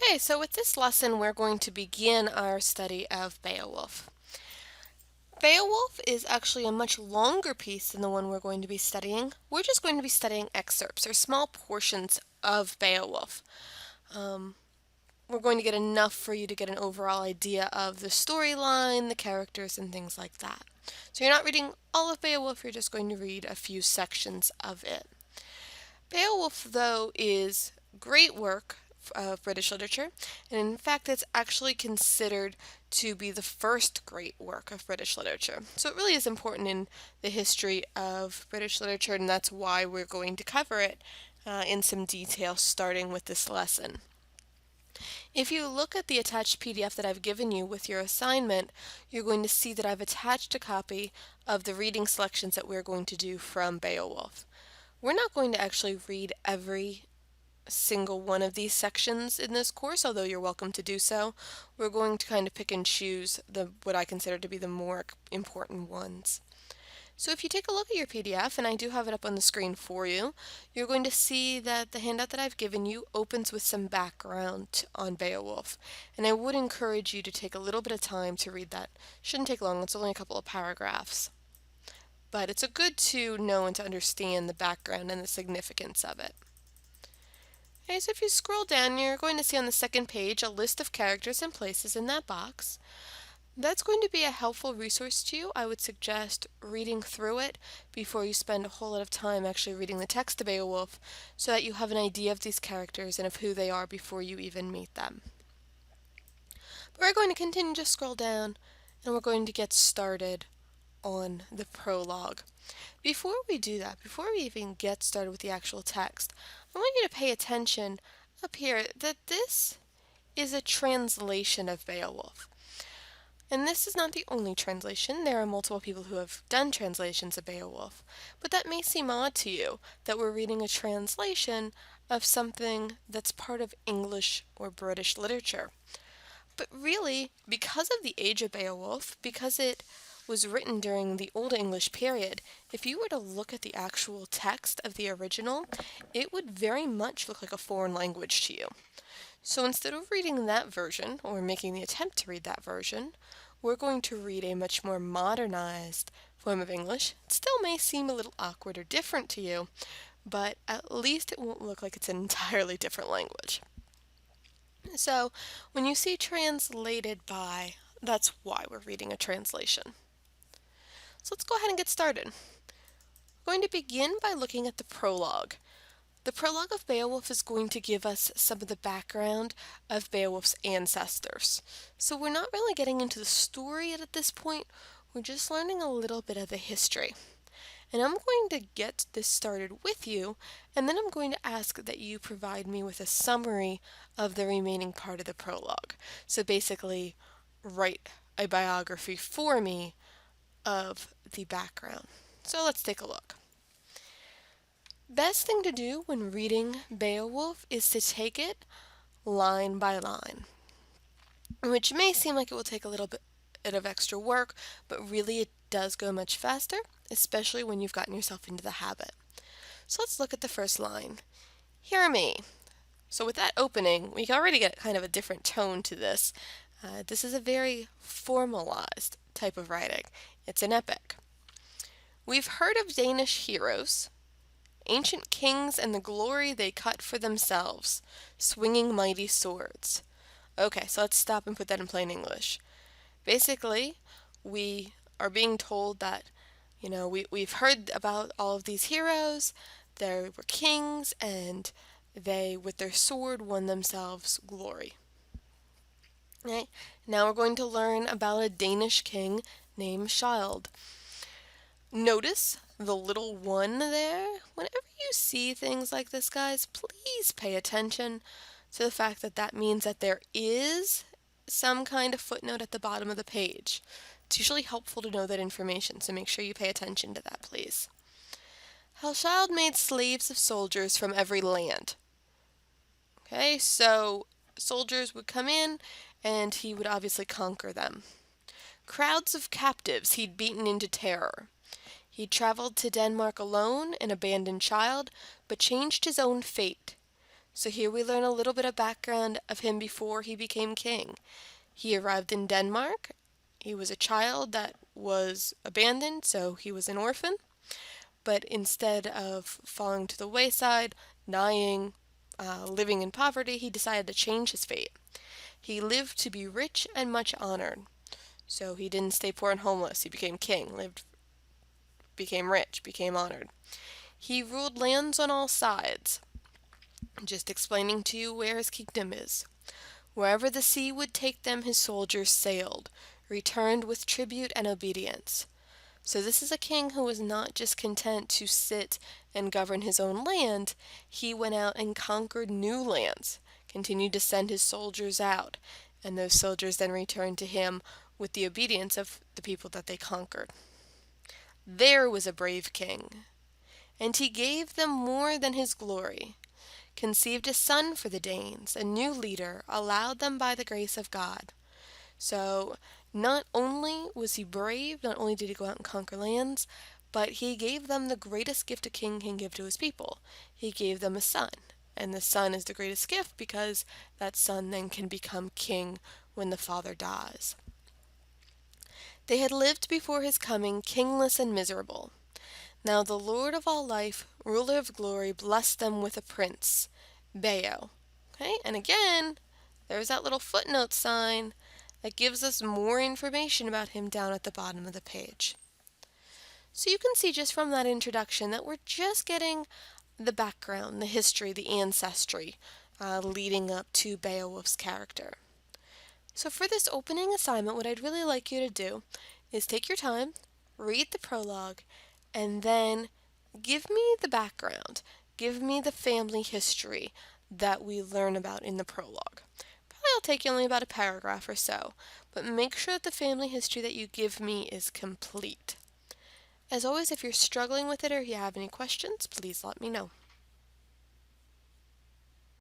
Okay, so with this lesson, we're going to begin our study of Beowulf. Beowulf is actually a much longer piece than the one we're going to be studying. We're just going to be studying excerpts or small portions of Beowulf. Um, we're going to get enough for you to get an overall idea of the storyline, the characters, and things like that. So you're not reading all of Beowulf, you're just going to read a few sections of it. Beowulf, though, is great work of British literature, and in fact, it's actually considered to be the first great work of British literature. So it really is important in the history of British literature, and that's why we're going to cover it in some detail, starting with this lesson. If you look at the attached PDF that I've given you with your assignment, you're going to see that I've attached a copy of the reading selections that we're going to do from Beowulf. We're not going to actually read every single one of these sections in this course, although you're welcome to do so. We're going to kind of pick and choose what I consider to be the more important ones. So if you take a look at your PDF, and I do have it up on the screen for you, you're going to see that the handout that I've given you opens with some background on Beowulf. And I would encourage you to take a little bit of time to read that. Shouldn't take long, it's only a couple of paragraphs. But it's a good to know and to understand the background and the significance of it. Okay, so if you scroll down, you're going to see on the second page a list of characters and places in that box. That's going to be a helpful resource to you. I would suggest reading through it before you spend a whole lot of time actually reading the text of Beowulf, so that you have an idea of these characters and of who they are before you even meet them. But we're going to continue to scroll down, and we're going to get started on the prologue. Before we do that, before we even get started with the actual text, I want you to pay attention up here that this is a translation of Beowulf. And this is not the only translation. There are multiple people who have done translations of Beowulf. But that may seem odd to you that we're reading a translation of something that's part of English or British literature. But really, because of the age of Beowulf, because it was written during the Old English period, if you were to look at the actual text of the original, it would very much look like a foreign language to you. So instead of reading that version, or making the attempt to read that version, we're going to read a much more modernized form of English. It still may seem a little awkward or different to you, but at least it won't look like it's an entirely different language. So when you see translated by, that's why we're reading a translation. So let's go ahead and get started. We're going to begin by looking at the prologue. The prologue of Beowulf is going to give us some of the background of Beowulf's ancestors. So we're not really getting into the story yet at this point, we're just learning a little bit of the history. And I'm going to get this started with you, and then I'm going to ask that you provide me with a summary of the remaining part of the prologue. So basically, write a biography for me of the background. So let's take a look. Best thing to do when reading Beowulf is to take it line by line, which may seem like it will take a little bit of extra work, but really it does go much faster, especially when you've gotten yourself into the habit. So let's look at the first line. Hear me. So with that opening, we can already get kind of a different tone to this. This is a very formalized type of writing. It's an epic. We've heard of Danish heroes, ancient kings and the glory they cut for themselves, swinging mighty swords. Okay, so let's stop and put that in plain English. Basically, we are being told that, we've heard about all of these heroes, they were kings, and they, with their sword, won themselves glory. Okay? Now we're going to learn about a Danish king named Scyld. Notice the little one there. Whenever you see things like this, guys, please pay attention to the fact that that means that there is some kind of footnote at the bottom of the page. It's usually helpful to know that information, so make sure you pay attention to that, please. Scyld made slaves of soldiers from every land. Okay, so soldiers would come in, and he would obviously conquer them. Crowds of captives he'd beaten into terror. He traveled to Denmark alone, an abandoned child, but changed his own fate. So here we learn a little bit of background of him before he became king. He arrived in Denmark. He was a child that was abandoned, so he was an orphan. But instead of falling to the wayside, dying, living in poverty, he decided to change his fate. He lived to be rich and much honored. So he didn't stay poor and homeless. He became king, became rich, became honored. He ruled lands on all sides. Just explaining to you where his kingdom is. Wherever the sea would take them, his soldiers sailed, returned with tribute and obedience. So this is a king who was not just content to sit and govern his own land. He went out and conquered new lands, continued to send his soldiers out, and those soldiers then returned to him with the obedience of the people that they conquered. There was a brave king, and he gave them more than his glory. Conceived a son for the Danes, a new leader, allowed them by the grace of God. So not only was he brave, not only did he go out and conquer lands, but he gave them the greatest gift a king can give to his people. He gave them a son. And the son is the greatest gift because that son then can become king when the father dies. They had lived before his coming kingless and miserable. Now the Lord of all life, ruler of glory, blessed them with a prince, Beowulf. Okay, and again, there's that little footnote sign that gives us more information about him down at the bottom of the page. So you can see just from that introduction that we're just getting the background, the history, the ancestry leading up to Beowulf's character. So for this opening assignment, what I'd really like you to do is take your time, read the prologue, and then give me the background. Give me the family history that we learn about in the prologue. Probably will take you only about a paragraph or so, but make sure that the family history that you give me is complete. As always, if you're struggling with it or you have any questions, please let me know.